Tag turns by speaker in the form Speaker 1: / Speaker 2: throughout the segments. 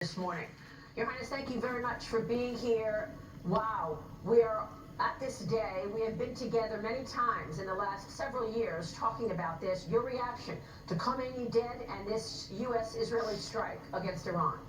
Speaker 1: This morning. Your Highness, thank you very much for being here. Wow, we are at this day. We have been together many times in the last several years talking about this. Your reaction to Khomeini dead and this U.S.-Israeli strike against Iran?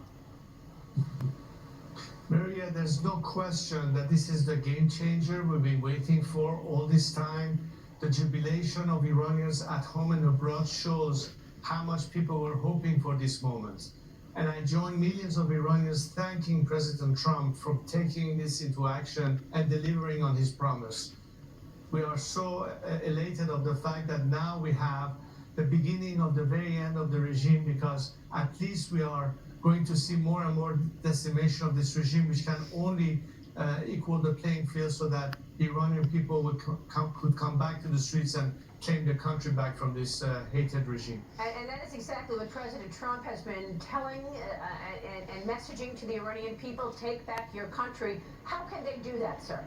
Speaker 2: Maria, there's no question that this is the game changer we've been waiting for all this time. The jubilation of Iranians at home and abroad shows how much people were hoping for this moment. And I join millions of Iranians thanking President Trump for taking this into action and delivering on his promise. We are so elated of the fact that now we have the beginning of the very end of the regime, because at least we are going to see more and more decimation of this regime, which can only equal the playing field so that the Iranian people could come back to the streets and claim the country back from this hated regime.
Speaker 1: And that is exactly what President Trump has been telling and messaging to the Iranian people: take back your country. How can they do that, sir?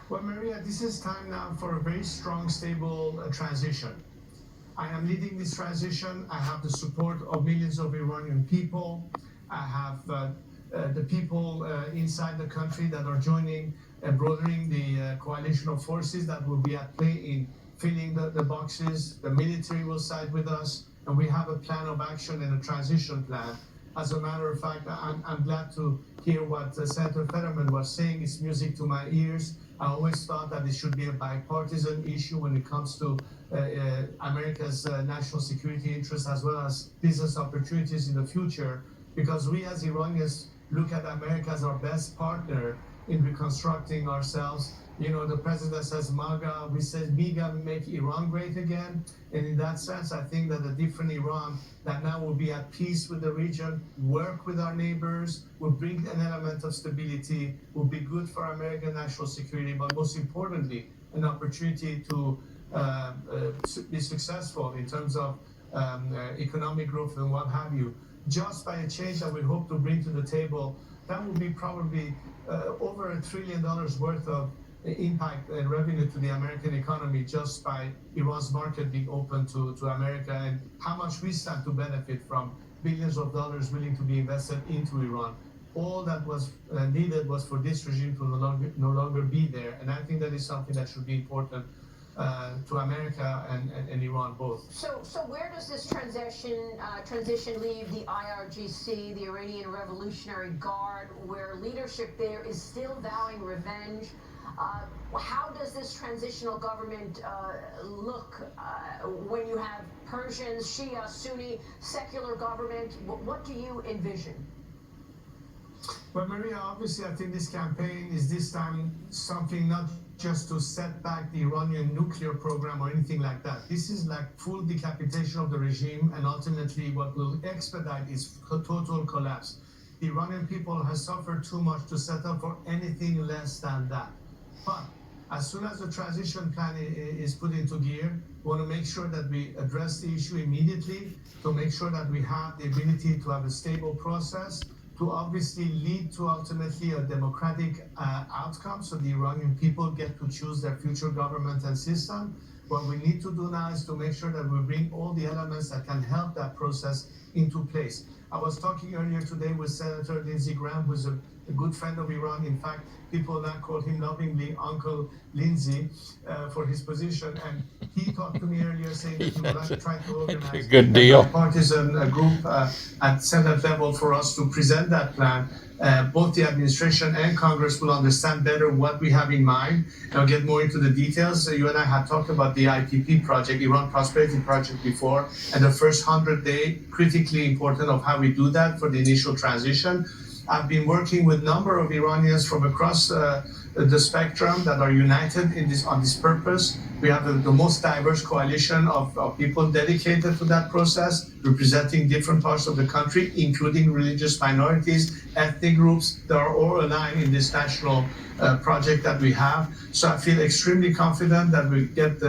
Speaker 2: Well, Maria, this is time now for a very strong, stable transition. I am leading this transition. I have the support of millions of Iranian people. I have the people inside the country that are joining and broadening the coalition of forces that will be at play in filling the boxes. The military will side with us, and we have a plan of action and a transition plan. As a matter of fact, I'm glad to hear what Senator Fetterman was saying. It's music to my ears. I always thought that it should be a bipartisan issue when it comes to America's national security interests as well as business opportunities in the future, because we as Iranians look at America as our best partner in reconstructing ourselves. You know, the president says MAGA, we say MIGA, make Iran great again. And in that sense, I think that a different Iran that now will be at peace with the region, work with our neighbors, will bring an element of stability, will be good for American national security, but most importantly, an opportunity to be successful in terms of economic growth and what have you. Just by a change that we hope to bring to the table, that will be probably over $1 trillion worth of impact and revenue to the American economy, just by Iran's market being open to America, and how much we stand to benefit from billions of dollars willing to be invested into Iran. All that was needed was for this regime to no longer be there, and I think that is something that should be important to America and Iran both.
Speaker 1: So where does this transition leave the IRGC, the Iranian Revolutionary Guard, where leadership there is still vowing revenge? How does this transitional government look when you have Persians, Shia, Sunni, secular government? What do you envision?
Speaker 2: Well, Maria, obviously, I think this campaign is this time something not just to set back the Iranian nuclear program or anything like that. This is like full decapitation of the regime, and ultimately what will expedite is total collapse. The Iranian people have suffered too much to set up for anything less than that. But as soon as the transition plan is put into gear, we want to make sure that we address the issue immediately, to make sure that we have the ability to have a stable process, to obviously lead to ultimately a democratic outcome, so the Iranian people get to choose their future government and system. What we need to do now is to make sure that we bring all the elements that can help that process into place. I was talking earlier today with Senator Lindsey Graham, who's a good friend of Iran. In fact, people now call him lovingly Uncle Lindsey for his position. And he talked to me earlier saying that he would like to try to organize
Speaker 3: Good deal.
Speaker 2: a partisan group at Senate level for us to present that plan. Both the administration and Congress will understand better what we have in mind. I'll get more into the details. You and I had talked about the IPP project, Iran Prosperity Project, before, and the first 100 days, critically important of how we do that for the initial transition. I've been working with a number of Iranians from across the spectrum that are united on this purpose. We have the most diverse coalition of people dedicated to that process, representing different parts of the country, including religious minorities, ethnic groups that are all aligned in this national project that we have. So I feel extremely confident that we get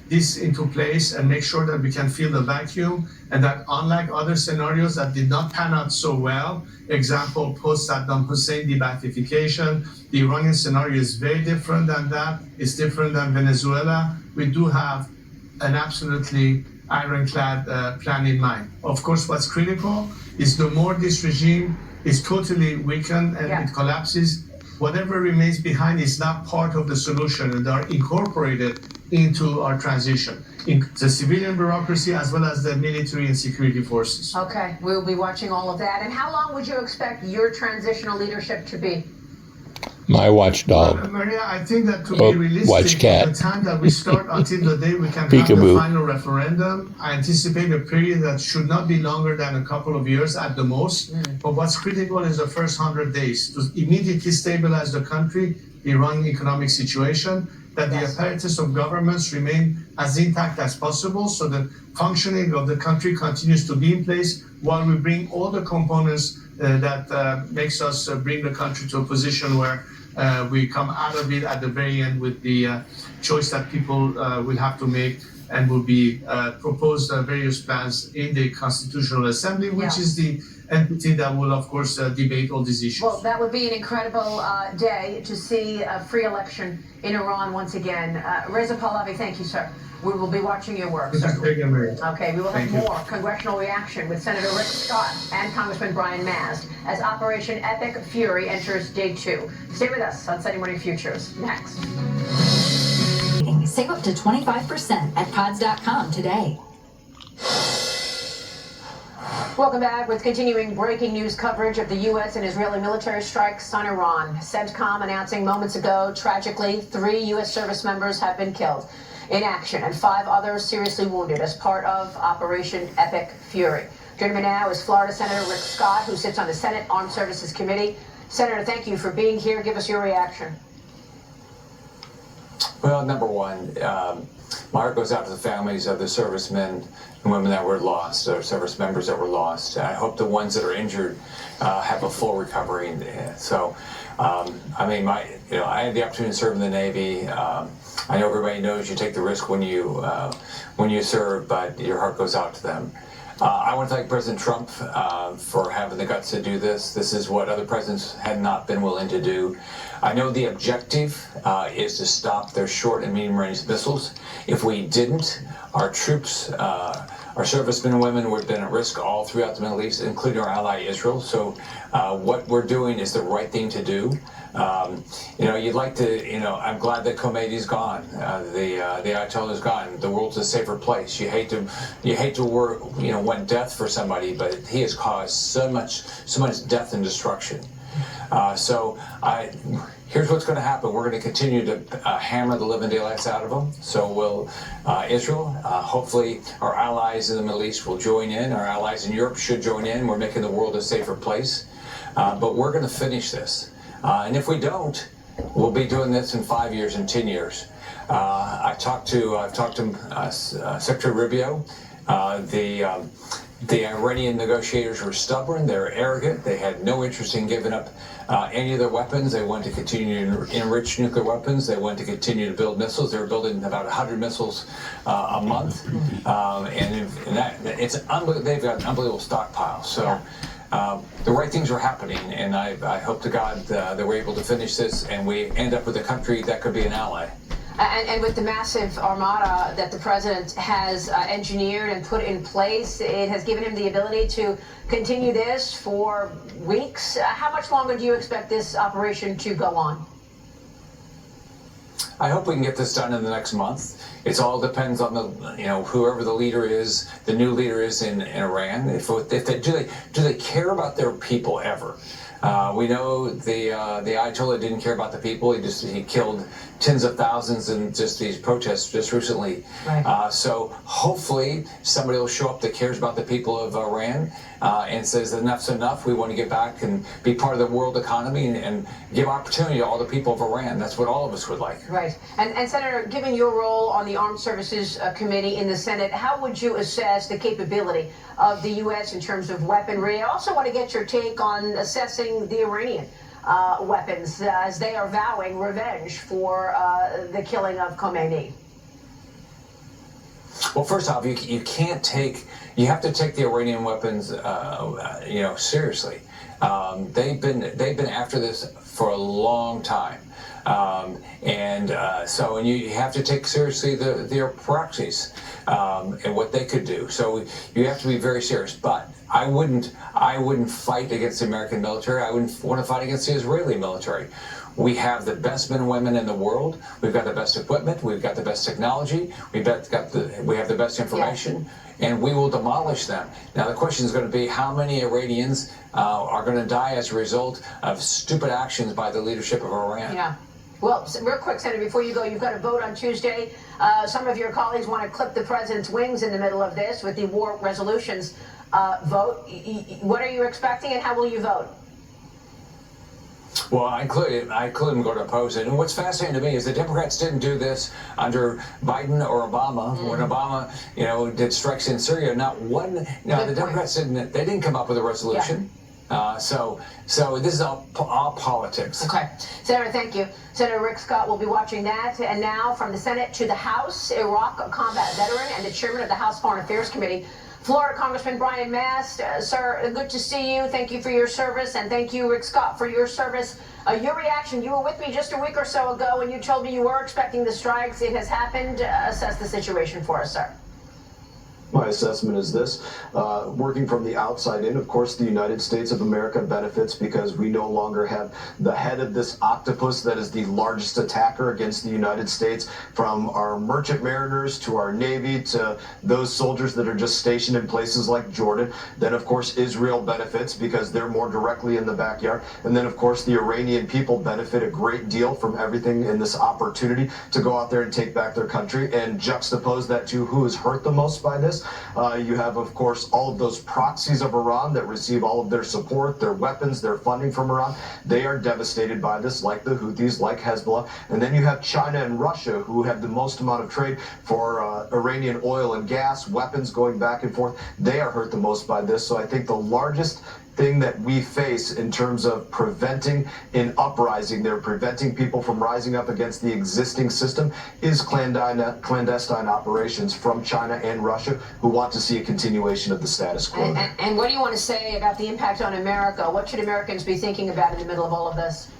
Speaker 2: this into place and make sure that we can fill the vacuum, and that unlike other scenarios that did not pan out so well, example, post-Saddam Hussein de-Baathification, the Iranian scenario is very different than that. It's different than Venezuela. We do have an absolutely ironclad plan in mind. Of course, what's critical is the more this regime is totally weakened and it collapses, whatever remains behind is not part of the solution, and they are incorporated into our transition, in the civilian bureaucracy as well as the military and security forces.
Speaker 1: Okay, we will be watching all of that. And how long would you expect your transitional leadership to be?
Speaker 3: My watchdog.
Speaker 2: Maria, I think that to be realistic, from the time that we start until the day we can have the final referendum, I anticipate a period that should not be longer than a couple of years at the most. But what's critical is the first 100 days to immediately stabilize the country, the Iranian economic situation, that the apparatus of governments remain as intact as possible, so the functioning of the country continues to be in place while we bring all the components that makes us bring the country to a position where we come out of it at the very end with the choice that people will have to make, and will be proposed various plans in the Constitutional Assembly, which is the entity that will, of course, debate all these issues.
Speaker 1: Well, that would be an incredible day to see a free election in Iran once again. Reza Pahlavi, thank you, sir. We will be watching your work. Okay, we will have more congressional reaction with Senator Rick Scott and Congressman Brian Mast as Operation Epic Fury enters day 2. Stay with us on Sunday Morning Futures. Next.
Speaker 4: Save up to 25% at pods.com today.
Speaker 1: Welcome back with continuing breaking news coverage of the U.S. and Israeli military strikes on Iran. CENTCOM announcing moments ago, tragically, 3 U.S. service members have been killed in action and 5 others seriously wounded as part of Operation Epic Fury. Joining me now is Florida Senator Rick Scott, who sits on the Senate Armed Services Committee. Senator, thank you for being here. Give us your reaction.
Speaker 5: Well, number one, my heart goes out to the families of the servicemen and women that were lost, or service members that were lost. I hope the ones that are injured have a full recovery. So, I mean, I had the opportunity to serve in the Navy. I know everybody knows you take the risk when you serve, but your heart goes out to them. I want to thank President Trump for having the guts to do this. This is what other presidents had not been willing to do. I know the objective is to stop their short and medium-range missiles. If we didn't, our troops, our servicemen and women would have been at risk all throughout the Middle East, including our ally Israel. So what we're doing is the right thing to do. You'd like to, I'm glad that Khomeini's gone. The Ayatollah is gone. The world's a safer place. You hate to want death for somebody, but he has caused so much death and destruction. Here's what's going to happen. We're going to continue to hammer the living daylights out of them. So will Israel. Hopefully our allies in the Middle East will join in. Our allies in Europe should join in. We're making the world a safer place. But we're going to finish this. And if we don't, we'll be doing this in 5 years and 10 years. I've talked to Secretary Rubio. The Iranian negotiators were stubborn. They were arrogant. They had no interest in giving up any of their weapons. They wanted to continue to enrich nuclear weapons. They wanted to continue to build missiles. They were building about 100 missiles a month, it's unbelievable. They've got an unbelievable stockpile. So. The right things are happening, and I hope to God that we're able to finish this and we end up with a country that could be an ally.
Speaker 1: And with the massive armada that the president has engineered and put in place, it has given him the ability to continue this for weeks. How much longer do you expect this operation to go on?
Speaker 5: I hope we can get this done in the next month. It all depends on the, whoever the leader is, the new leader is in Iran. If they do they care about their people ever? We know the Ayatollah didn't care about the people. He killed tens of thousands in just these protests just recently.
Speaker 1: Right.
Speaker 5: So hopefully somebody will show up that cares about the people of Iran and says enough's enough. We want to get back and be part of the world economy and give opportunity to all the people of Iran. That's what all of us would like.
Speaker 1: Right. And Senator, given your role on the Armed Services Committee in the Senate, how would you assess the capability of the U.S. in terms of weaponry? I also want to get your take on assessing the Iranian weapons as they are vowing revenge for the killing of Khomeini.
Speaker 5: Well, first off, you have to take the Iranian weapons, seriously. They've been after this for a long time. And you have to take seriously their proxies and what they could do. So you have to be very serious. But I wouldn't fight against the American military. I wouldn't want to fight against the Israeli military. We have the best men and women in the world. We've got the best equipment. We've got the best technology. We have the best information, and we will demolish them. Now the question is going to be how many Iranians are going to die as a result of stupid actions by the leadership of Iran.
Speaker 1: Yeah. Well, real quick, Senator, before you go, you've got a vote on Tuesday. Some of your colleagues want to clip the president's wings in the middle of this with the war resolutions vote. What are you expecting, and how will you vote?
Speaker 5: Well, I include them going to oppose it. And what's fascinating to me is the Democrats didn't do this under Biden or Obama. When Obama, did strikes in Syria, not one. No, the Democrats didn't come up with a resolution. Yeah. So this is all politics.
Speaker 1: Okay, Senator, thank you. Senator Rick Scott will be watching that. And now from the Senate to the House, Iraq combat veteran and the chairman of the House Foreign Affairs Committee, Florida Congressman Brian Mast. Sir, good to see you. Thank you for your service, and thank you, Rick Scott, for your service. Your reaction, you were with me just a week or so ago, and you told me you were expecting the strikes. It has happened. Assess the situation for us, sir.
Speaker 6: My assessment is this, working from the outside in, of course, the United States of America benefits because we no longer have the head of this octopus that is the largest attacker against the United States, from our merchant mariners to our Navy to those soldiers that are just stationed in places like Jordan. Then, of course, Israel benefits because they're more directly in the backyard. And then, of course, the Iranian people benefit a great deal from everything in this opportunity to go out there and take back their country. And juxtapose that to who is hurt the most by this. You have, of course, all of those proxies of Iran that receive all of their support, their weapons, their funding from Iran. They are devastated by this, like the Houthis, like Hezbollah. And then you have China and Russia, who have the most amount of trade for Iranian oil and gas, weapons going back and forth. They are hurt the most by this. So I think the largest thing that we face in terms of preventing an uprising, they're preventing people from rising up against the existing system, is clandestine operations from China and Russia who want to see a continuation of the status quo.
Speaker 1: And what do you want to say about the impact on America? What should Americans be thinking about in the middle of all of this?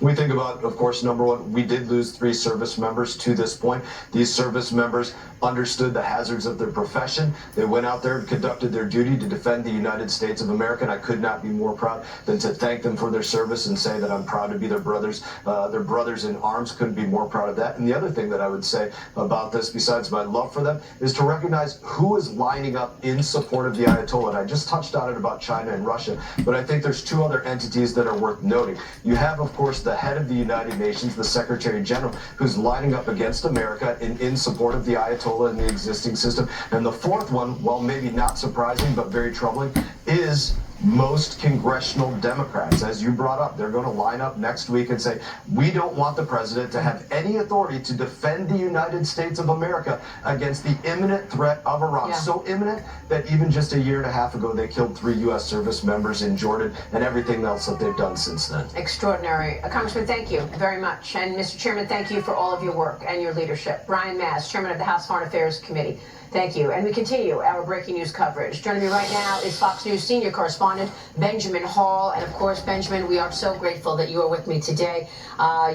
Speaker 6: We think about, of course, number one, we did lose 3 service members to this point. These service members understood the hazards of their profession. They went out there and conducted their duty to defend the United States of America, and I could not be more proud than to thank them for their service and say that I'm proud to be their brothers in arms. Couldn't be more proud of that. And the other thing that I would say about this, besides my love for them, is to recognize who is lining up in support of the Ayatollah. And I just touched on it about China and Russia, but I think there's 2 other entities that are worth noting. You have, of course, the head of the United Nations, the Secretary General, who's lining up against America in support of the Ayatollah and the existing system. And the 4th one, well, maybe not surprising, but very troubling, is most congressional Democrats. As you brought up, they're going to line up next week and say, we don't want the president to have any authority to defend the United States of America against the imminent threat of Iran. Yeah. So imminent that even just a year and a half ago, they killed 3 U.S. service members in Jordan and everything else that they've done since then.
Speaker 1: Extraordinary. Congressman, thank you very much. And Mr. Chairman, thank you for all of your work and your leadership. Brian Mast, Chairman of the House Foreign Affairs Committee. Thank you. And we continue our breaking news coverage. Joining me right now is Fox News senior correspondent Benjamin Hall. And of course, Benjamin, we are so grateful that you are with me today.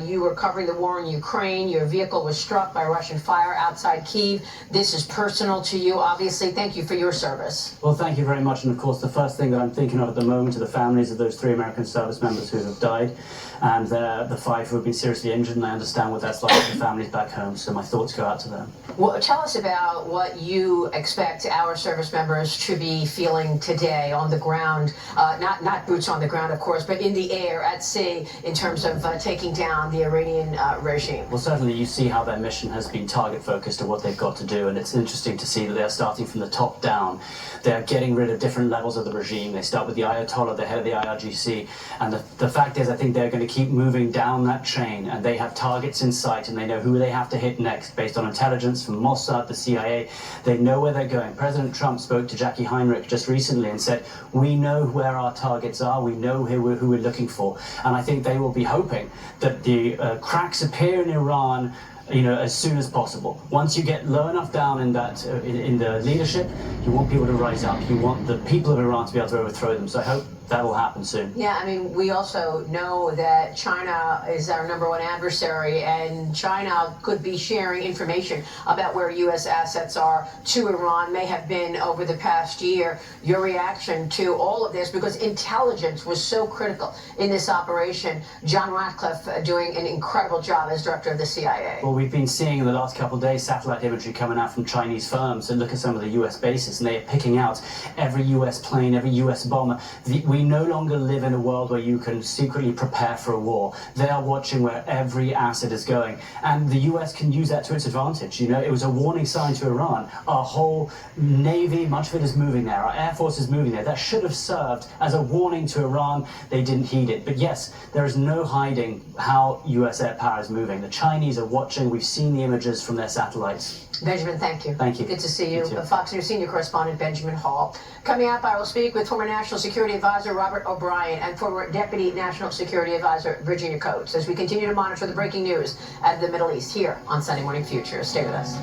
Speaker 1: You were covering the war in Ukraine. Your vehicle was struck by Russian fire outside Kyiv. This is personal to you, obviously. Thank you for your service.
Speaker 7: Well, thank you very much. And of course, the first thing that I'm thinking of at the moment are the families of those 3 American service members who have died, and the 5 who have been seriously injured. And I understand what that's like for the families back home. So my thoughts go out to them.
Speaker 1: Well, tell us about what you expect our service members to be feeling today on the ground, not boots on the ground, of course, but in the air, at sea, in terms of taking down the Iranian regime.
Speaker 7: Well, certainly you see how their mission has been target-focused to what they've got to do, and it's interesting to see that they're starting from the top down. They're getting rid of different levels of the regime. They start with the Ayatollah, the head of the IRGC, and the fact is I think they're going to keep moving down that chain, and they have targets in sight, and they know who they have to hit next based on intelligence from Mossad, the CIA. They know where they're going. President Trump spoke to Jackie Heinrich just recently and said, we know where our targets are, we know who we're looking for. And I think they will be hoping that the cracks appear in Iran as soon as possible. Once you get low enough down in that in the leadership, you want people to rise up. You want the people of Iran to be able to overthrow them. So I hope that will happen soon.
Speaker 1: Yeah, I mean, we also know that China is our #1 adversary, and China could be sharing information about where U.S. assets are to Iran, may have been over the past year. Your reaction to all of this, because intelligence was so critical in this operation. John Ratcliffe doing an incredible job as director of the CIA.
Speaker 7: Well, we've been seeing in the last couple of days satellite imagery coming out from Chinese firms and look at some of the U.S. bases, and they are picking out every U.S. plane, every U.S. bomber. We no longer live in a world where you can secretly prepare for a war. They are watching where every asset is going, and the U.S. can use that to its advantage. You know, it was a warning sign to Iran. Our whole Navy, much of it is moving there. Our Air Force is moving there. That should have served as a warning to Iran. They didn't heed it. But yes, there is no hiding how U.S. air power is moving. The Chinese are watching. We've seen the images from their satellites.
Speaker 1: Benjamin, thank you.
Speaker 7: Thank you.
Speaker 1: Good to see you.
Speaker 7: You too.
Speaker 1: Fox News senior correspondent Benjamin Hall. Coming up, I will speak with former National Security Advisor Robert O'Brien and former Deputy National Security Advisor Virginia Coates as we continue to monitor the breaking news out of the Middle East here on Sunday Morning Future. Stay with us.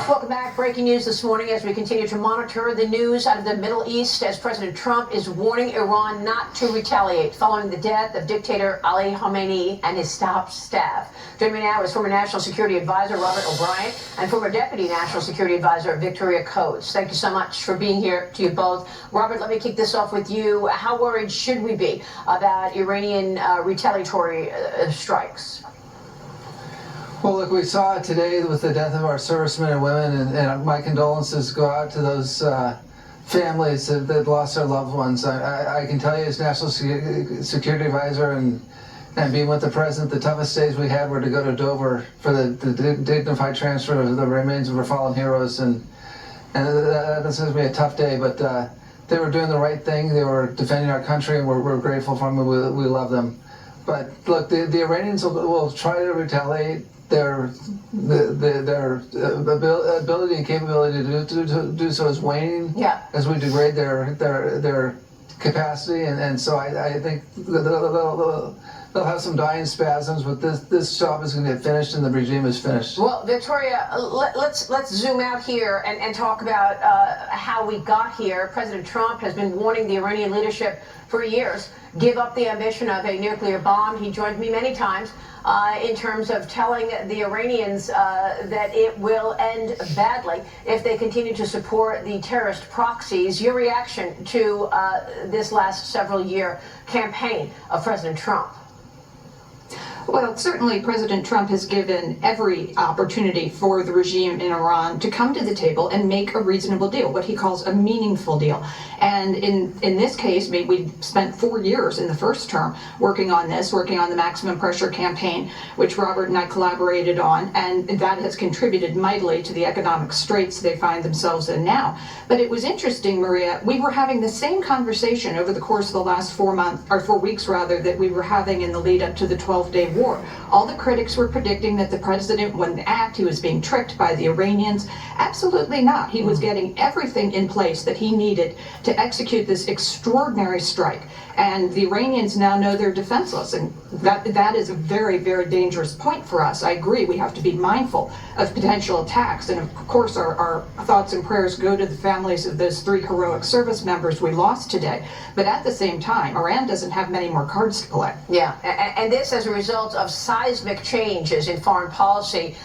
Speaker 1: Welcome back. Breaking news this morning as we continue to monitor the news out of the Middle East as President Trump is warning Iran not to retaliate following the death of dictator Ali Khamenei and his top staff. Joining me now is former National Security Advisor Robert O'Brien and former Deputy National Security Advisor Victoria Coates. Thank you so much for being here to you both. Robert, let me kick this off with you. How worried should we be about Iranian retaliatory strikes?
Speaker 8: Well, look, we saw it today with the death of our servicemen and women, and my condolences go out to those families that lost their loved ones. I can tell you as National Security Advisor and being with the President, the toughest days we had were to go to Dover for the dignified transfer of the remains of our fallen heroes, and this has been a tough day, but they were doing the right thing. They were defending our country, and we're grateful for them, and we love them. But look, the Iranians will try to retaliate. Their ability and capability to do so is waning as we degrade their capacity, and so I think they'll have some dying spasms, but this job is going to get finished and the regime is finished.
Speaker 1: Well, Victoria, let's zoom out here and talk about how we got here. President Trump has been warning the Iranian leadership for years, give up the ambition of a nuclear bomb. He joined me many times in terms of telling the Iranians that it will end badly if they continue to support the terrorist proxies. Your reaction to this last several-year campaign of President Trump?
Speaker 9: Well, certainly President Trump has given every opportunity for the regime in Iran to come to the table and make a reasonable deal, what he calls a meaningful deal. And in this case, we spent 4 years in the first term working on the maximum pressure campaign, which Robert and I collaborated on, and that has contributed mightily to the economic straits they find themselves in now. But it was interesting, Maria, we were having the same conversation over the course of the last 4 weeks that we were having in the lead up to the 12-day war. All the critics were predicting that the president wouldn't act. He was being tricked by the Iranians. Absolutely not. He was getting everything in place that he needed to execute this extraordinary strike. And the Iranians now know they're defenseless. And that is a very, very dangerous point for us. I agree. We have to be mindful of potential attacks. And of course, our thoughts and prayers go to the families of those 3 heroic service members we lost today. But at the same time, Iran doesn't have many more cards to play.
Speaker 1: Yeah, and this as a result of seismic changes in foreign policy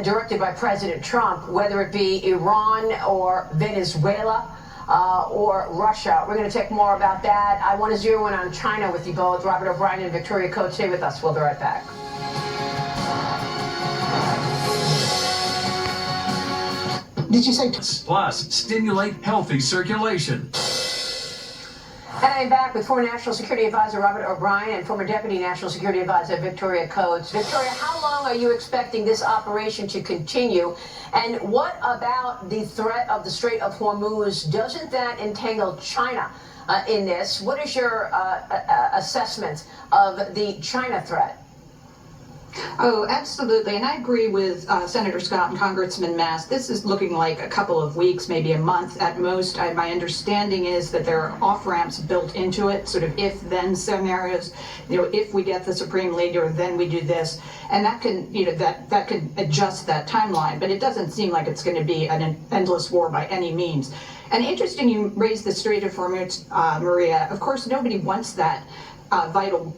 Speaker 1: directed by President Trump, whether it be Iran or Venezuela or Russia. We're going to talk more about that. I want to zero in on China with you both. Robert O'Brien and Victoria Coates, stay with us. We'll be right back.
Speaker 10: Did you say plus stimulate healthy circulation?
Speaker 1: And I'm back with former National Security Advisor Robert O'Brien and former Deputy National Security Advisor Victoria Coates. Victoria, how long are you expecting this operation to continue? And what about the threat of the Strait of Hormuz? Doesn't that entangle China in this? What is your assessment of the China threat?
Speaker 9: Oh, absolutely. And I agree with Senator Scott and Congressman Mast. This is looking like a couple of weeks, maybe a month at most. My understanding is that there are off-ramps built into it, sort of if-then scenarios. If we get the Supreme Leader, then we do this. And that can, that can adjust that timeline. But it doesn't seem like it's going to be an endless war by any means. And interesting you raised the Strait of Hormuz, Maria. Of course, nobody wants that vital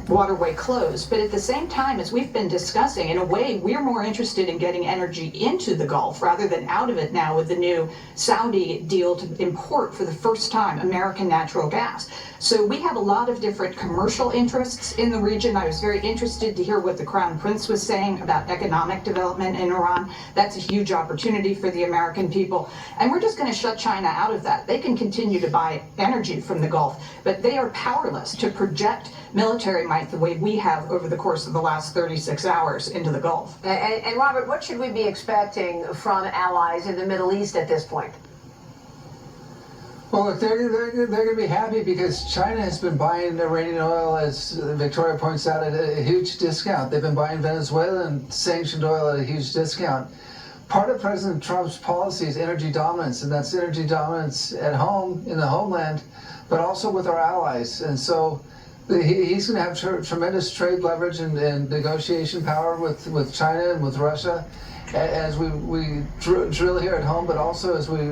Speaker 9: waterway closed. But at the same time, as we've been discussing, in a way, we're more interested in getting energy into the Gulf rather than out of it now with the new Saudi deal to import for the first time American natural gas. So we have a lot of different commercial interests in the region. I was very interested to hear what the Crown Prince was saying about economic development in Iran. That's a huge opportunity for the American people. And we're just going to shut China out of that. They can continue to buy energy from the Gulf, but they are powerless to project military might the way we have over the course of the last 36 hours into the Gulf.
Speaker 1: And Robert, what should we be expecting from allies in the Middle East at this point?
Speaker 8: Well, look, they're going to be happy because China has been buying Iranian oil, as Victoria points out, at a huge discount. They've been buying Venezuelan sanctioned oil at a huge discount. Part of President Trump's policy is energy dominance, and that's energy dominance at home, in the homeland, but also with our allies. And so he's going to have tremendous trade leverage and negotiation power with China and with Russia as we drill here at home, but also as we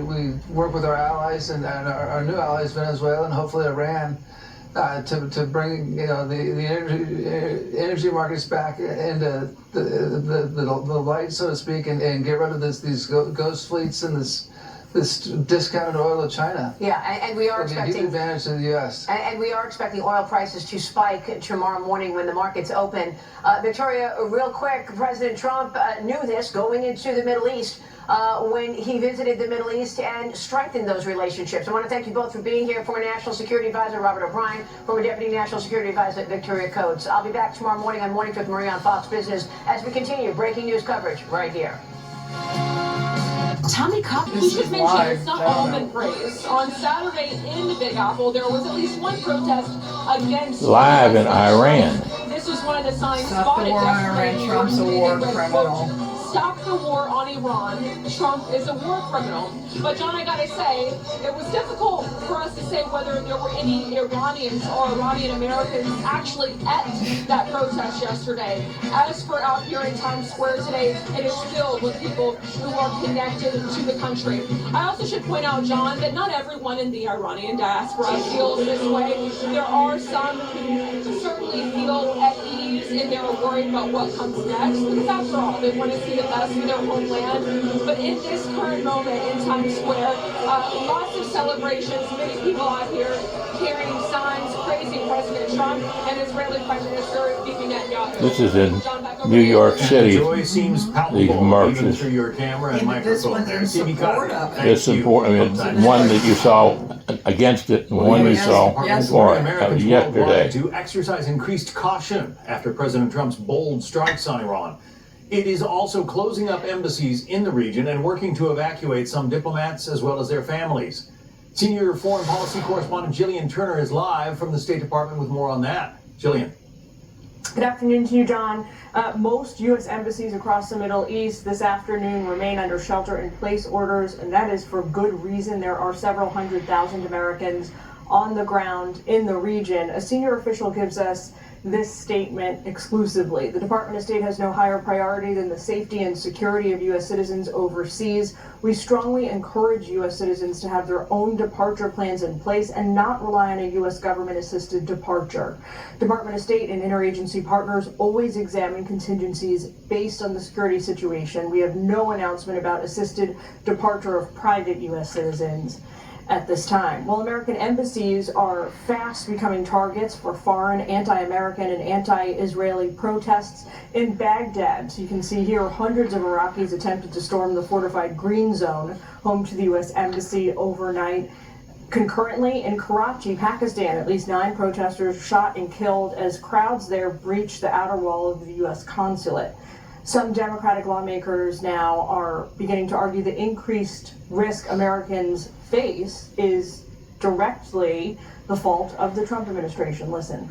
Speaker 8: work with our allies and our new allies, Venezuela and hopefully Iran, to bring the energy markets back into the light, so to speak, and get rid of these ghost fleets and this discounted oil of China.
Speaker 1: Yeah, and we are expecting
Speaker 8: a huge advantage to the U.S.
Speaker 1: And we are expecting oil prices to spike tomorrow morning when the markets open. Victoria, real quick, President Trump knew this going into the Middle East when he visited the Middle East and strengthened those relationships. I want to thank you both for being here. Former National Security Advisor Robert O'Brien, former Deputy National Security Advisor Victoria Coates. I'll be back tomorrow morning on Mornings with Maria on Fox Business as we continue breaking news coverage right here.
Speaker 11: Tommy Cobb. We should mention it's not all been praise. On Saturday in the Big Apple, there was at least one protest against
Speaker 3: live in Iran.
Speaker 11: This was one of the signs
Speaker 12: Stop the war on Iran. Trump's a war criminal.
Speaker 11: Stop the war on Iran. Trump is a war criminal. But John, I gotta say, it was difficult for us to say whether there were any Iranians or Iranian Americans actually at that protest yesterday. As for out here in Times Square today, it is filled with people who are connected to the country. I also should point out, John, that not everyone in the Iranian diaspora feels this way. There are some who certainly feel at ease and they're worried about what comes next. Because after all, they want to see the best for their homeland. But in this current moment in Times Square, lots of celebrations, many people out here carrying signs praising President Trump and Israeli Prime Minister Bibi Netanyahu.
Speaker 3: This is in New York City.
Speaker 13: Joy seems palpable,
Speaker 3: these marches.
Speaker 13: even through your camera and microphone there.
Speaker 12: This
Speaker 3: It's important. I mean, one that you saw against it, and one you saw for it. That was yesterday.
Speaker 13: To exercise increased caution after President Trump's bold strikes on Iran. It is also closing up embassies in the region and working to evacuate some diplomats as well as their families. Senior foreign policy correspondent Jillian Turner is live from the State Department with more on that. Jillian.
Speaker 14: Good afternoon to you, John. Most U.S. embassies across the Middle East this afternoon remain under shelter-in-place orders, and that is for good reason. There are several 100,000 Americans on the ground in the region. A senior official gives us this statement exclusively. The Department of State has no higher priority than the safety and security of U.S. citizens overseas. We strongly encourage U.S. citizens to have their own departure plans in place and not rely on a U.S. government-assisted departure. Department of State and interagency partners always examine contingencies based on the security situation. We have no announcement about assisted departure of private U.S. citizens at this time. While American embassies are fast becoming targets for foreign anti-American and anti-Israeli protests in Baghdad. So you can see here hundreds of Iraqis attempted to storm the fortified Green Zone, home to the U.S. Embassy overnight. Concurrently, in Karachi, Pakistan, at least 9 protesters shot and killed as crowds there breached the outer wall of the U.S. consulate. Some Democratic lawmakers now are beginning to argue the increased risk Americans face is directly the fault of the Trump administration. Listen.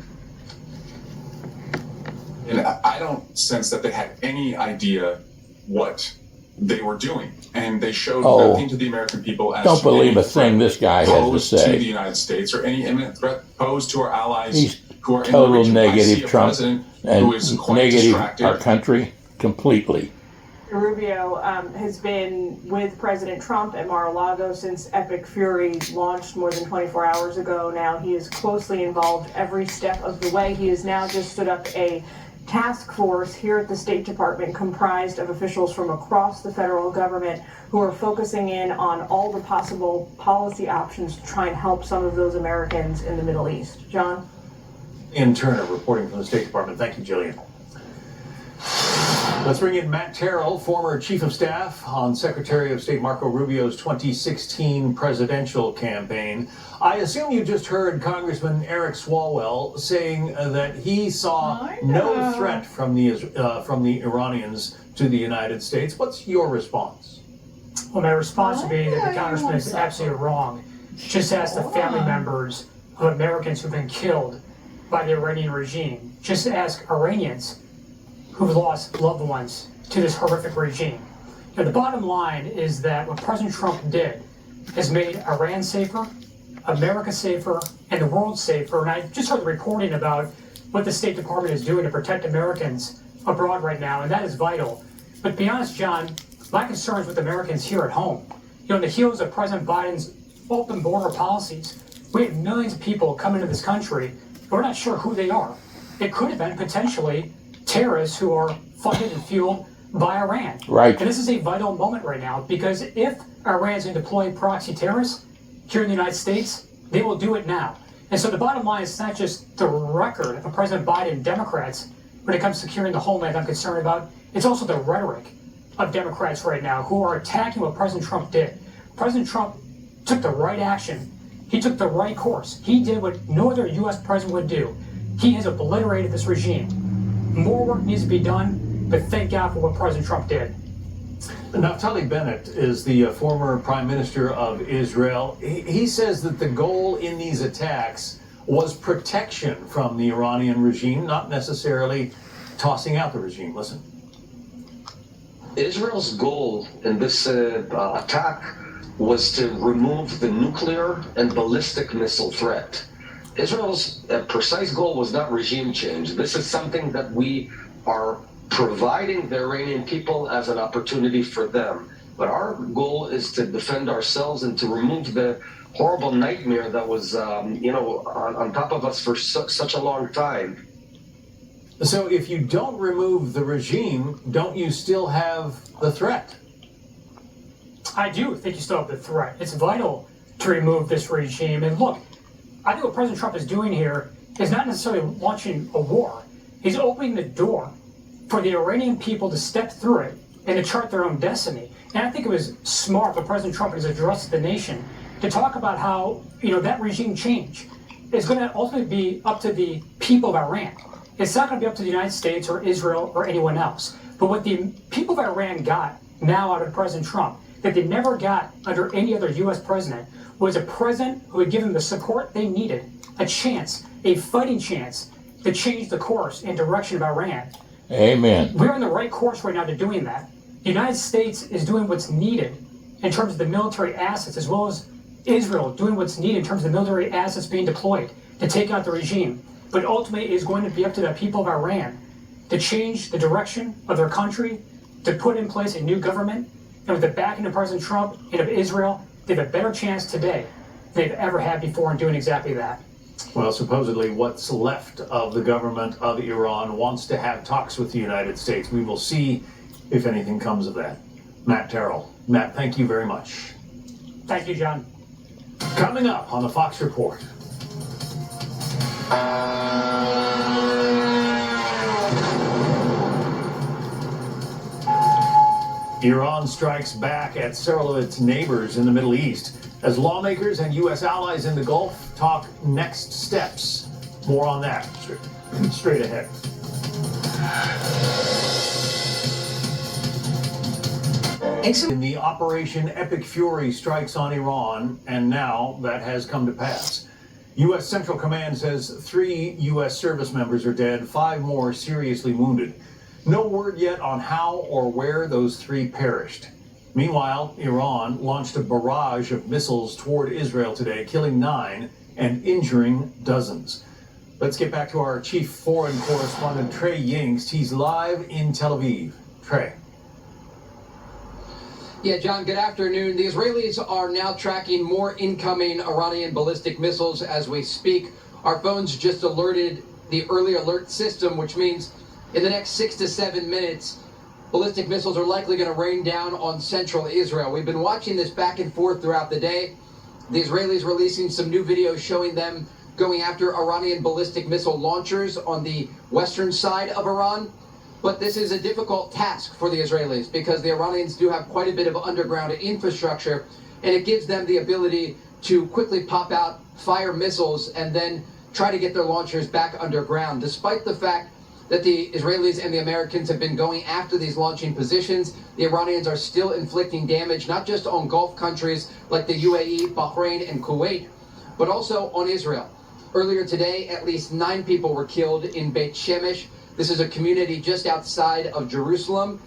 Speaker 15: And I don't sense that they had any idea what they were doing. And they showed nothing to the American people as
Speaker 3: don't believe a thing this guy has to say.
Speaker 15: To the United States or any imminent threat posed to our allies.
Speaker 3: He's
Speaker 15: who are
Speaker 3: total
Speaker 15: in the region.
Speaker 3: negative Trump
Speaker 15: who
Speaker 3: and
Speaker 15: is quite
Speaker 3: negative
Speaker 15: distracted.
Speaker 3: our country completely.
Speaker 14: Rubio has been with President Trump at Mar-a-Lago since Epic Fury launched more than 24 hours ago. Now he is closely involved every step of the way. He has now just stood up a task force here at the State Department comprised of officials from across the federal government who are focusing in on all the possible policy options to try and help some of those Americans in the Middle East. John?
Speaker 13: Ian Turner reporting from the State Department. Thank you, Jillian. Let's bring in Matt Terrell, former chief of staff on Secretary of State Marco Rubio's 2016 presidential campaign. I assume you just heard Congressman Eric Swalwell saying that he saw no threat from the Iranians to the United States. What's your response?
Speaker 16: Well, my response would be that the congressman is absolutely wrong. Just ask the family members of Americans who've been killed by the Iranian regime. Just ask Iranians who've lost loved ones to this horrific regime. Now, the bottom line is that what President Trump did has made Iran safer, America safer, and the world safer. And I just heard the reporting about what the State Department is doing to protect Americans abroad right now, and that is vital. But to be honest, John, my concern is with Americans here at home. You know, on the heels of President Biden's open border policies, we have millions of people coming to this country, but we're not sure who they are. It could have been potentially terrorists who are funded and fueled by Iran.
Speaker 3: Right.
Speaker 16: And this is a vital moment right now, because if Iran's going to deploy proxy terrorists here in the United States, they will do it now. And so the bottom line is not just the record of President Biden and Democrats when it comes to securing the homeland I'm concerned about, it's also the rhetoric of Democrats right now who are attacking what President Trump did. President Trump took the right action. He took the right course. He did what no other U.S. president would do. He has obliterated this regime. More work needs to be done, but thank God for what President Trump did.
Speaker 13: Naftali Bennett is the former Prime Minister of Israel. He says that the goal in these attacks was protection from the Iranian regime, not necessarily tossing out the regime. Listen.
Speaker 17: Israel's goal in this attack was to remove the nuclear and ballistic missile threat. Israel's precise goal was not regime change. This is something that we are providing the Iranian people as an opportunity for them. But our goal is to defend ourselves and to remove the horrible nightmare that was, on top of us for such a long time.
Speaker 13: So if you don't remove the regime, don't you still have the threat?
Speaker 16: I do think you still have the threat. It's vital to remove this regime. And look, I think what President Trump is doing here is not necessarily launching a war. He's opening the door for the Iranian people to step through it and to chart their own destiny. And I think it was smart for President Trump in his address to the nation to talk about how, that regime change is going to ultimately be up to the people of Iran. It's not going to be up to the United States or Israel or anyone else. But what the people of Iran got now out of President Trump that they never got under any other U.S. president was a president who would give them the support they needed, a chance, a fighting chance to change the course and direction of Iran.
Speaker 3: Amen.
Speaker 16: We're on the right course right now to doing that. The United States is doing what's needed in terms of the military assets, as well as Israel doing what's needed in terms of the military assets being deployed to take out the regime. But ultimately, it is going to be up to the people of Iran to change the direction of their country, to put in place a new government. And with the backing of President Trump and of Israel, they have a better chance today than they've ever had before in doing exactly that.
Speaker 13: Well, supposedly what's left of the government of Iran wants to have talks with the United States. We will see if anything comes of that. Matt Terrell. Matt, thank you very much.
Speaker 16: Thank you, John.
Speaker 13: Coming up on the Fox Report. Iran strikes back at several of its neighbors in the Middle East as lawmakers and U.S. allies in the Gulf talk next steps. More on that straight ahead. In the Operation Epic Fury strikes on Iran, and now that has come to pass. U.S. Central Command says 3 U.S. service members are dead, 5 more seriously wounded. No word yet on how or where those 3 perished. Meanwhile, Iran launched a barrage of missiles toward Israel today, killing 9 and injuring dozens. Let's get back to our chief foreign correspondent, Trey Yingst. He's live in Tel Aviv. Trey.
Speaker 18: Yeah, John, good afternoon. The Israelis are now tracking more incoming Iranian ballistic missiles as we speak. Our phones just alerted the early alert system, which means in the next 6 to 7 minutes, ballistic missiles are likely going to rain down on central Israel. We've been watching this back and forth throughout the day. The Israelis releasing some new videos showing them going after Iranian ballistic missile launchers on the western side of Iran. But this is a difficult task for the Israelis because the Iranians do have quite a bit of underground infrastructure, and it gives them the ability to quickly pop out, fire missiles, and then try to get their launchers back underground. Despite the fact that the Israelis and the Americans have been going after these launching positions, the Iranians are still inflicting damage, not just on Gulf countries like the UAE, Bahrain, and Kuwait, but also on Israel. Earlier today, at least 9 people were killed in Beit Shemesh. This is a community just outside of Jerusalem.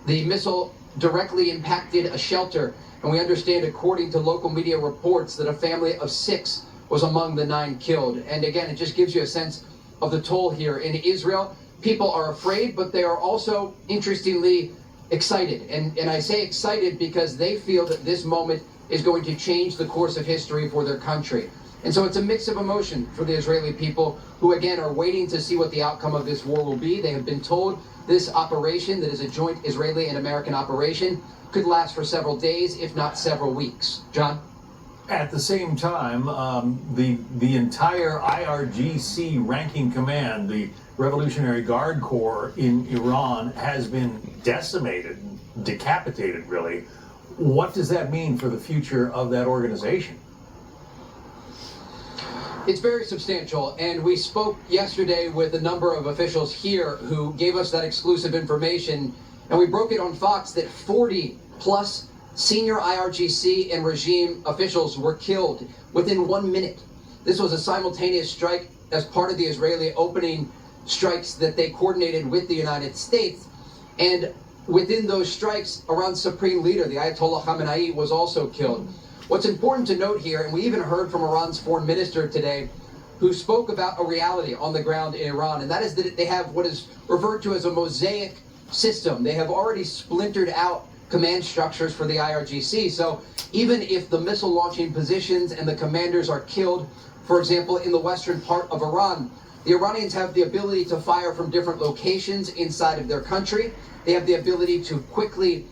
Speaker 18: The missile directly impacted a shelter, and we understand, according to local media reports, that a family of 6 was among the 9 killed. And again, it just gives you a sense of the toll here. In Israel, people are afraid, but they are also, interestingly, excited. And I say excited because they feel that this moment is going to change the course of history for their country. And so it's a mix of emotion for the Israeli people who, again, are waiting to see what the outcome of this war will be. They have been told this operation, that is a joint Israeli and American operation, could last for several days, if not several weeks. John?
Speaker 13: At the same time, the entire IRGC ranking command, the Revolutionary Guard Corps in Iran, has been decimated, decapitated, really. What does that mean for the future of that organization?
Speaker 18: It's very substantial, and we spoke yesterday with a number of officials here who gave us that exclusive information, and we broke it on Fox that 40 plus senior IRGC and regime officials were killed within 1 minute. This was a simultaneous strike as part of the Israeli opening strikes that they coordinated with the United States, and within those strikes, Iran's supreme leader, the Ayatollah Khamenei, was also killed. What's important to note here, and we even heard from Iran's foreign minister today, who spoke about a reality on the ground in Iran, and that is that they have what is referred to as a mosaic system. They have already splintered out command structures for the IRGC, so even if the missile launching positions and the commanders are killed, for example, in the western part of Iran, the Iranians have the ability to fire from different locations inside of their country. They have the ability to quickly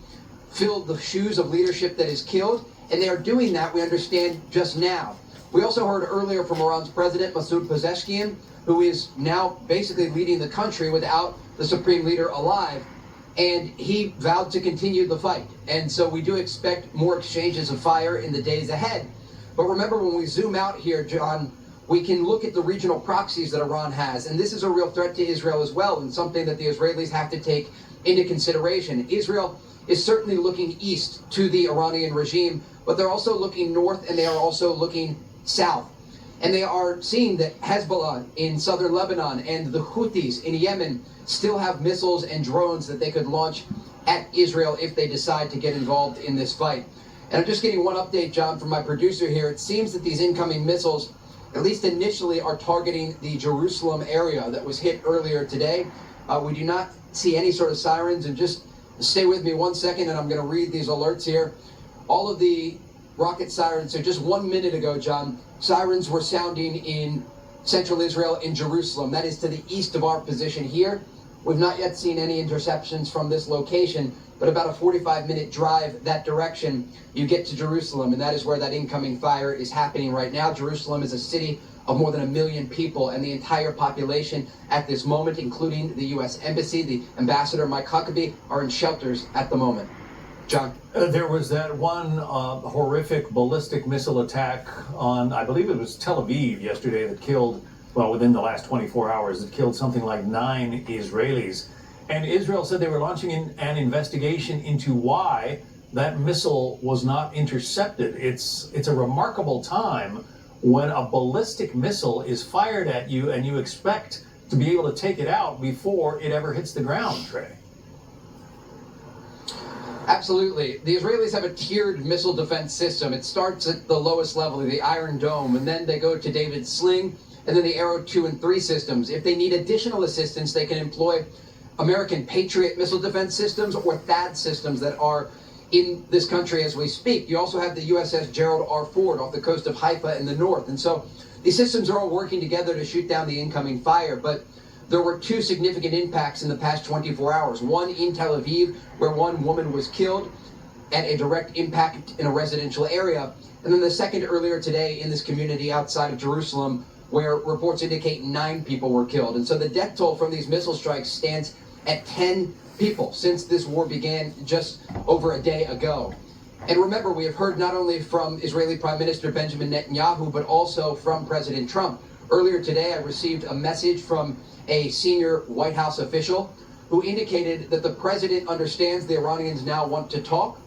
Speaker 18: fill the shoes of leadership that is killed, and they are doing that, we understand, just now. We also heard earlier from Iran's president, Masoud Pezeshkian, who is now basically leading the country without the supreme leader alive, and he vowed to continue the fight. And so we do expect more exchanges of fire in the days ahead. But remember, when we zoom out here, John, we can look at the regional proxies that Iran has, and this is a real threat to Israel as well, and something that the Israelis have to take into consideration. Israel is certainly looking east to the Iranian regime, but they're also looking north, and they are also looking south. And they are seeing that Hezbollah in southern Lebanon and the Houthis in Yemen still have missiles and drones that they could launch at Israel if they decide to get involved in this fight. And I'm just getting one update, John, from my producer here. It seems that these incoming missiles, at least initially, are targeting the Jerusalem area that was hit earlier today. We do not see any sort of sirens, and just stay with me 1 second, and I'm going to read these alerts here. All of the rocket sirens, so just 1 minute ago, John, sirens were sounding in central Israel, in Jerusalem. That is to the east of our position here. We've not yet seen any interceptions from this location, but about a 45-minute drive that direction, you get to Jerusalem, and that is where that incoming fire is happening right now. Jerusalem is a city of more than 1 million people, and the entire population at this moment, including the U.S. Embassy, the ambassador Mike Huckabee, are in shelters at the moment. John?
Speaker 13: There was that one horrific ballistic missile attack on, I believe it was Tel Aviv yesterday, that killed, well, within the last 24 hours, it killed something like 9 Israelis. And Israel said they were launching an investigation into why that missile was not intercepted. It's a remarkable time when a ballistic missile is fired at you and you expect to be able to take it out before it ever hits the ground, Trey.
Speaker 18: Absolutely. The Israelis have a tiered missile defense system. It starts at the lowest level, the Iron Dome, and then they go to David's Sling, and then the Arrow 2 and 3 systems. If they need additional assistance, they can employ American Patriot missile defense systems or THAAD systems that are in this country as we speak. You also have the USS Gerald R. Ford off the coast of Haifa in the north. And so these systems are all working together to shoot down the incoming fire. But there were two significant impacts in the past 24 hours. One in Tel Aviv, where one woman was killed at a direct impact in a residential area. And then the second earlier today in this community outside of Jerusalem, where reports indicate 9 people were killed. And so the death toll from these missile strikes stands at 10 people since this war began just over a day ago. And remember, we have heard not only from Israeli Prime Minister Benjamin Netanyahu, but also from President Trump. Earlier today, I received a message from a senior White House official who indicated that the president understands the Iranians now want to talk.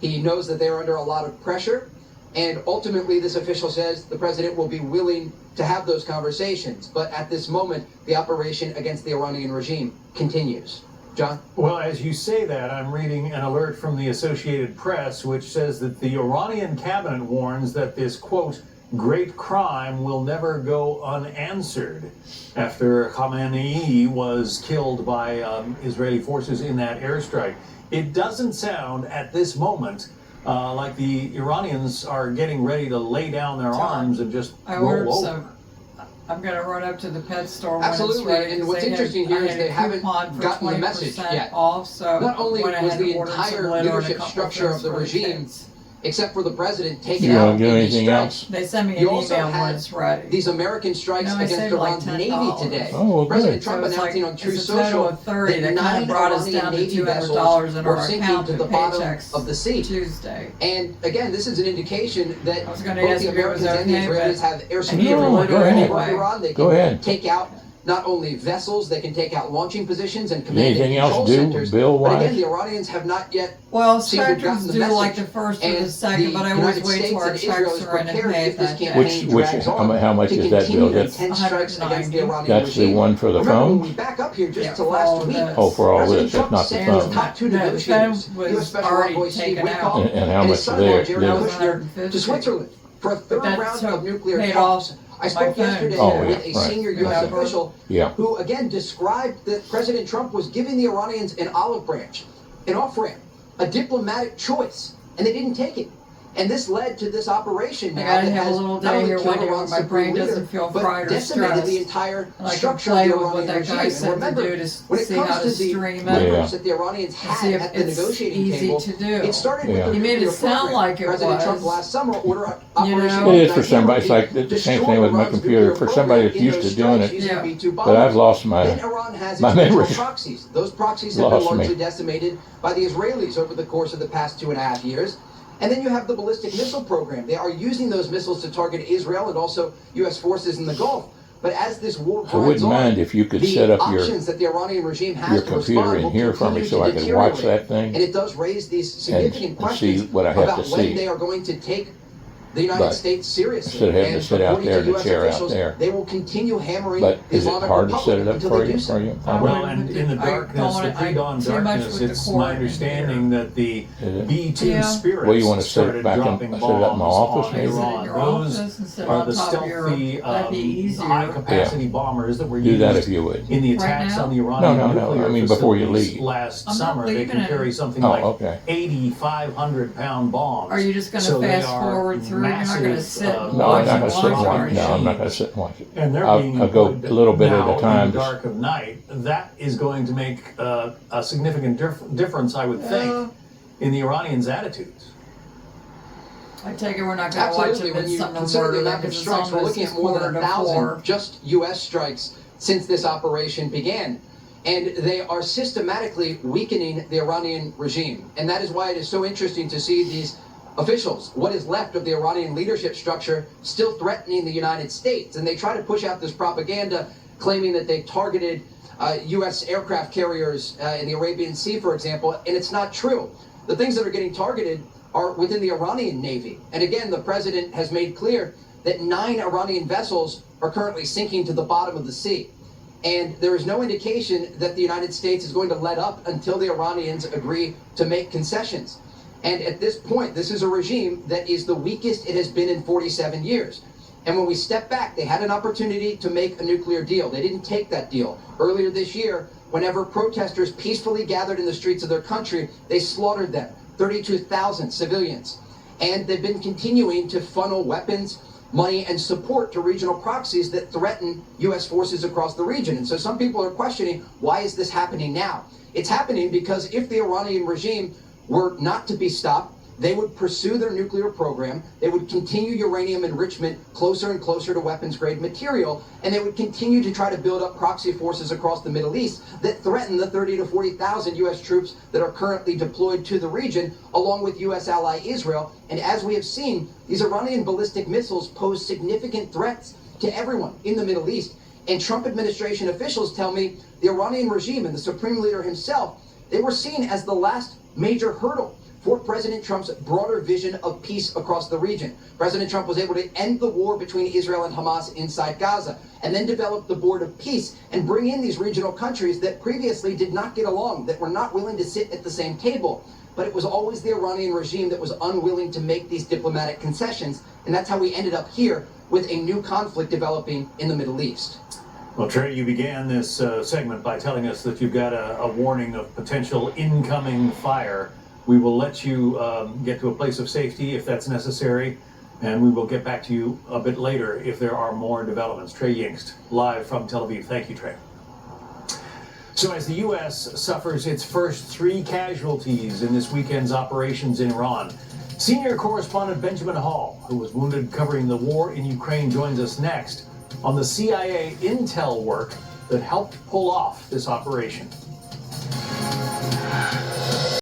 Speaker 18: He knows that they're under a lot of pressure. And ultimately, this official says the president will be willing to have those conversations. But at this moment, the operation against the Iranian regime continues. John?
Speaker 13: Well, as you say that, I'm reading an alert from the Associated Press, which says that the Iranian cabinet warns that this, quote, great crime will never go unanswered after Khamenei was killed by Israeli forces in that airstrike. It doesn't sound at this moment like the Iranians are getting ready to lay down their arms and just roll over.
Speaker 12: I'm going to run up to the pet store when
Speaker 18: Absolutely,
Speaker 12: it's ready.
Speaker 18: and what's interesting here is they haven't gotten the message yet.
Speaker 12: Off, so
Speaker 18: not only was the entire leadership structure of the regime, except for the president, taken
Speaker 3: You
Speaker 18: out
Speaker 3: don't do
Speaker 18: in these
Speaker 3: anything
Speaker 18: strikes.
Speaker 3: else?
Speaker 12: They send me an
Speaker 18: You also
Speaker 12: email when
Speaker 18: had
Speaker 12: it's ready.
Speaker 18: these American strikes
Speaker 12: No, I
Speaker 18: against
Speaker 12: saved like
Speaker 18: Iran's Navy
Speaker 12: $10.
Speaker 18: today.
Speaker 3: Oh, well,
Speaker 18: President
Speaker 3: good.
Speaker 18: Trump
Speaker 12: So it's
Speaker 18: announcing
Speaker 12: like-
Speaker 18: on True
Speaker 12: it's a total
Speaker 18: Social
Speaker 12: of 30.
Speaker 18: that
Speaker 12: That kind
Speaker 18: 9
Speaker 12: of brought us
Speaker 18: Iranian
Speaker 12: down to
Speaker 18: Navy
Speaker 12: $200
Speaker 18: vessels
Speaker 12: in
Speaker 18: were
Speaker 12: our
Speaker 18: sinking
Speaker 12: account
Speaker 18: to
Speaker 12: for
Speaker 18: the bottom
Speaker 12: paychecks
Speaker 18: of the sea.
Speaker 12: Tuesday.
Speaker 18: And again, this is an indication that
Speaker 12: I was
Speaker 18: both
Speaker 12: gonna
Speaker 18: the
Speaker 12: ask if it was
Speaker 18: Americans and the
Speaker 12: okay,
Speaker 18: Israelis
Speaker 12: but
Speaker 18: have air
Speaker 12: I
Speaker 18: security
Speaker 12: need to
Speaker 3: No,
Speaker 12: let
Speaker 3: go
Speaker 12: her
Speaker 3: ahead.
Speaker 18: over
Speaker 12: anyway.
Speaker 18: Iran. They
Speaker 3: Go
Speaker 18: can
Speaker 3: ahead.
Speaker 18: take out not only vessels, they can take out launching positions and command
Speaker 3: Anything
Speaker 18: and
Speaker 3: else
Speaker 18: control
Speaker 3: do,
Speaker 18: centers.
Speaker 3: bill-wise?
Speaker 18: But again, the Iranians have not yet
Speaker 12: Well,
Speaker 18: seemed to have gotten
Speaker 12: Spectrums
Speaker 18: the
Speaker 12: do
Speaker 18: message.
Speaker 12: like the first or the
Speaker 18: And
Speaker 12: second, but I always
Speaker 18: United
Speaker 12: wait
Speaker 18: States
Speaker 12: till our
Speaker 18: and Israel
Speaker 12: checks
Speaker 18: is
Speaker 12: are in and
Speaker 18: prepared
Speaker 12: pay
Speaker 18: if this
Speaker 12: that day.
Speaker 18: campaign drags on
Speaker 3: how much
Speaker 18: to
Speaker 3: is that bill?
Speaker 18: continue
Speaker 3: That's-
Speaker 18: intense strikes against the
Speaker 12: 190.
Speaker 18: Iranian
Speaker 3: That's the
Speaker 18: regime.
Speaker 3: one for the
Speaker 18: Remember,
Speaker 3: phone?
Speaker 18: when we back up here just
Speaker 12: Yeah,
Speaker 18: to
Speaker 12: for
Speaker 18: last
Speaker 12: all
Speaker 18: week,
Speaker 12: this.
Speaker 3: Oh, for all
Speaker 18: President
Speaker 3: this,
Speaker 18: Trump
Speaker 3: that's not the
Speaker 18: sent his
Speaker 3: phone.
Speaker 18: top 2
Speaker 12: No, the
Speaker 18: negotiators,
Speaker 12: phone was
Speaker 18: U.S. Special
Speaker 12: already
Speaker 18: Envoy Steve
Speaker 12: taken
Speaker 18: Witkoff
Speaker 12: out.
Speaker 3: And how
Speaker 18: and
Speaker 3: much
Speaker 18: his son-in-law
Speaker 3: there?
Speaker 18: Jared
Speaker 12: That was
Speaker 18: Kushner
Speaker 12: 150.
Speaker 18: to Switzerland for a third
Speaker 12: that
Speaker 18: round
Speaker 12: took-
Speaker 18: of nuclear
Speaker 12: paid
Speaker 18: talks.
Speaker 12: off
Speaker 18: I spoke
Speaker 12: my phone.
Speaker 18: yesterday
Speaker 3: Oh,
Speaker 18: with
Speaker 3: yeah,
Speaker 18: a
Speaker 3: right.
Speaker 18: senior U.S.
Speaker 12: Remember?
Speaker 18: official
Speaker 3: Yeah.
Speaker 18: who again described that President Trump was giving the Iranians an olive branch, an off-ramp, a diplomatic choice, and they didn't take it. And this led to this operation
Speaker 12: I
Speaker 18: now
Speaker 12: gotta
Speaker 18: that
Speaker 12: have a
Speaker 18: has
Speaker 12: little
Speaker 18: not
Speaker 12: day
Speaker 18: only
Speaker 12: here
Speaker 18: killed
Speaker 12: one day
Speaker 18: Iran's
Speaker 12: when my brain
Speaker 18: supreme
Speaker 12: doesn't
Speaker 18: leader,
Speaker 12: feel
Speaker 18: but
Speaker 12: fried or
Speaker 18: decimated
Speaker 12: stressed.
Speaker 18: the entire
Speaker 12: And I can
Speaker 18: structure of
Speaker 12: play
Speaker 18: the
Speaker 12: with what
Speaker 18: Iranian
Speaker 12: that guy
Speaker 18: regime.
Speaker 12: said
Speaker 18: And remember,
Speaker 12: to do to
Speaker 18: when it
Speaker 12: see
Speaker 18: comes
Speaker 12: how
Speaker 18: to
Speaker 12: to
Speaker 18: the
Speaker 12: stream it.
Speaker 18: leverage
Speaker 3: Yeah.
Speaker 18: that the Iranians
Speaker 12: See
Speaker 18: had
Speaker 12: if
Speaker 18: at the
Speaker 12: it's
Speaker 18: negotiating
Speaker 12: easy
Speaker 18: table,
Speaker 12: to do.
Speaker 18: it started
Speaker 3: Yeah.
Speaker 18: with the
Speaker 12: He made it
Speaker 18: nuclear
Speaker 12: sound
Speaker 18: program.
Speaker 12: like it
Speaker 18: President Trump
Speaker 12: was.
Speaker 18: last summer ordered
Speaker 12: You
Speaker 18: Operation
Speaker 12: know?
Speaker 3: It is for
Speaker 18: Night
Speaker 3: somebody. It's
Speaker 18: Herald
Speaker 3: like the same
Speaker 18: destroy
Speaker 3: thing with my
Speaker 18: Iran's
Speaker 3: computer.
Speaker 18: nuclear
Speaker 3: For somebody
Speaker 18: program
Speaker 3: that's
Speaker 18: in
Speaker 3: used
Speaker 18: those
Speaker 3: to doing
Speaker 18: strikes
Speaker 3: it,
Speaker 18: using
Speaker 12: Yeah.
Speaker 18: B-2
Speaker 3: but
Speaker 18: bombers.
Speaker 3: I've lost
Speaker 18: Then Iran has
Speaker 3: my
Speaker 18: its regional
Speaker 3: memory.
Speaker 18: proxies. Those proxies have been
Speaker 3: Lost me.
Speaker 18: largely decimated by the Israelis over the course of the past 2.5 years. And then you have the ballistic missile program. They are using those missiles to target Israel and also U.S. forces in the Gulf. But as this war
Speaker 3: I wouldn't
Speaker 18: grinds on,
Speaker 3: mind if you could
Speaker 18: the
Speaker 3: set up your
Speaker 18: options that the Iranian regime has
Speaker 3: your
Speaker 18: to
Speaker 3: computer
Speaker 18: respond
Speaker 3: in
Speaker 18: will
Speaker 3: here for me
Speaker 18: continue
Speaker 3: so
Speaker 18: to
Speaker 3: I can watch
Speaker 18: deteriorate.
Speaker 3: that thing
Speaker 18: And it does raise these significant
Speaker 3: and
Speaker 18: questions
Speaker 3: see what I have
Speaker 18: about
Speaker 3: to
Speaker 18: when
Speaker 3: see.
Speaker 18: they are going to take the United
Speaker 3: But
Speaker 18: States seriously.
Speaker 3: instead of having to
Speaker 18: And
Speaker 3: sit out
Speaker 18: according
Speaker 3: there
Speaker 18: to
Speaker 3: in the
Speaker 18: U.S.
Speaker 3: chair out
Speaker 18: officials,
Speaker 3: there.
Speaker 18: they will continue hammering
Speaker 3: But
Speaker 18: the
Speaker 3: is it
Speaker 18: Islamic
Speaker 3: hard to
Speaker 18: Republic
Speaker 3: set it up
Speaker 18: until
Speaker 3: for
Speaker 18: they
Speaker 3: you?
Speaker 18: do so.
Speaker 13: Well, and in the darkness, the pre-dawn darkness, it's my understanding that the B-2 Spirits
Speaker 3: Well, you want to set
Speaker 13: started
Speaker 3: it back in,
Speaker 13: dropping
Speaker 3: set it up in my office,
Speaker 13: bombs on
Speaker 3: maybe?
Speaker 13: Iran.
Speaker 12: Your
Speaker 13: Those
Speaker 12: office instead
Speaker 13: are
Speaker 12: on
Speaker 13: the
Speaker 12: top of your-
Speaker 13: stealthy,
Speaker 12: that'd be easier.
Speaker 13: high-capacity bombers that were
Speaker 3: Do that
Speaker 13: used
Speaker 3: if you would.
Speaker 13: in the
Speaker 12: Right
Speaker 13: attacks
Speaker 12: now?
Speaker 13: on the Iranian
Speaker 3: No.
Speaker 13: nuclear
Speaker 3: I mean, before you
Speaker 13: facilities
Speaker 3: leave.
Speaker 13: last
Speaker 12: I'm not
Speaker 13: summer. They can
Speaker 12: leaving
Speaker 13: carry
Speaker 12: it.
Speaker 13: something
Speaker 3: Oh,
Speaker 13: like
Speaker 3: okay.
Speaker 13: 8,500-pound bombs.
Speaker 12: Are you just going to
Speaker 13: So they
Speaker 12: fast
Speaker 13: are
Speaker 12: forward through? You're not going to
Speaker 13: massive,
Speaker 12: sit and
Speaker 3: No, I'm
Speaker 12: watch
Speaker 3: not
Speaker 12: it
Speaker 3: going to sit and
Speaker 12: launch,
Speaker 3: watch.
Speaker 12: are you?
Speaker 3: No, I'm not going to sit and watch it.
Speaker 13: And they're being
Speaker 3: I'll go
Speaker 13: employed
Speaker 3: a little bit
Speaker 13: now
Speaker 3: at a time.
Speaker 13: in the dark of night. That is going to make a significant difference, I would think, in the Iranians' attitudes.
Speaker 12: I take it we're not going to watch
Speaker 18: Absolutely.
Speaker 12: a
Speaker 18: When you
Speaker 12: midsummer
Speaker 18: consider the
Speaker 12: murder
Speaker 18: amount of
Speaker 12: because it's
Speaker 18: strikes, we're
Speaker 12: almost
Speaker 18: looking at more than
Speaker 12: 1:45.
Speaker 18: 1,000 just U.S. strikes since this operation began. And they are systematically weakening the Iranian regime. And that is why it is so interesting to see these officials, what is left of the Iranian leadership structure, still threatening the United States. And they try to push out this propaganda claiming that they targeted U.S. aircraft carriers in the Arabian Sea, for example, and it's not true. The things that are getting targeted are within the Iranian Navy. And again, the president has made clear that 9 Iranian vessels are currently sinking to the bottom of the sea. And there is no indication that the United States is going to let up until the Iranians agree to make concessions. And at this point, this is a regime that is the weakest it has been in 47 years. And when we step back, they had an opportunity to make a nuclear deal. They didn't take that deal. Earlier this year, whenever protesters peacefully gathered in the streets of their country, they slaughtered them, 32,000 civilians. And they've been continuing to funnel weapons, money, and support to regional proxies that threaten U.S. forces across the region. And so some people are questioning, why is this happening now? It's happening because if the Iranian regime were not to be stopped, they would pursue their nuclear program, they would continue uranium enrichment closer and closer to weapons-grade material, and they would continue to try to build up proxy forces across the Middle East that threaten the 30 to 40,000 U.S. troops that are currently deployed to the region, along with U.S. ally Israel. And as we have seen, these Iranian ballistic missiles pose significant threats to everyone in the Middle East. And Trump administration officials tell me the Iranian regime and the Supreme Leader himself, they were seen as the last major hurdle for President Trump's broader vision of peace across the region. President Trump was able to end the war between Israel and Hamas inside Gaza, and then develop the Board of Peace and bring in these regional countries that previously did not get along, that were not willing to sit at the same table. But it was always the Iranian regime that was unwilling to make these diplomatic concessions, and that's how we ended up here with a new conflict developing in the Middle East.
Speaker 13: Well, Trey, you began this segment by telling us that you've got a warning of potential incoming fire. We will let you get to a place of safety if that's necessary, and we will get back to you a bit later if there are more developments. Trey Yingst, live from Tel Aviv. Thank you, Trey. So as the U.S. suffers its first 3 casualties in this weekend's operations in Iran, senior correspondent Benjamin Hall, who was wounded covering the war in Ukraine, joins us next on the CIA intel work that helped pull off this operation.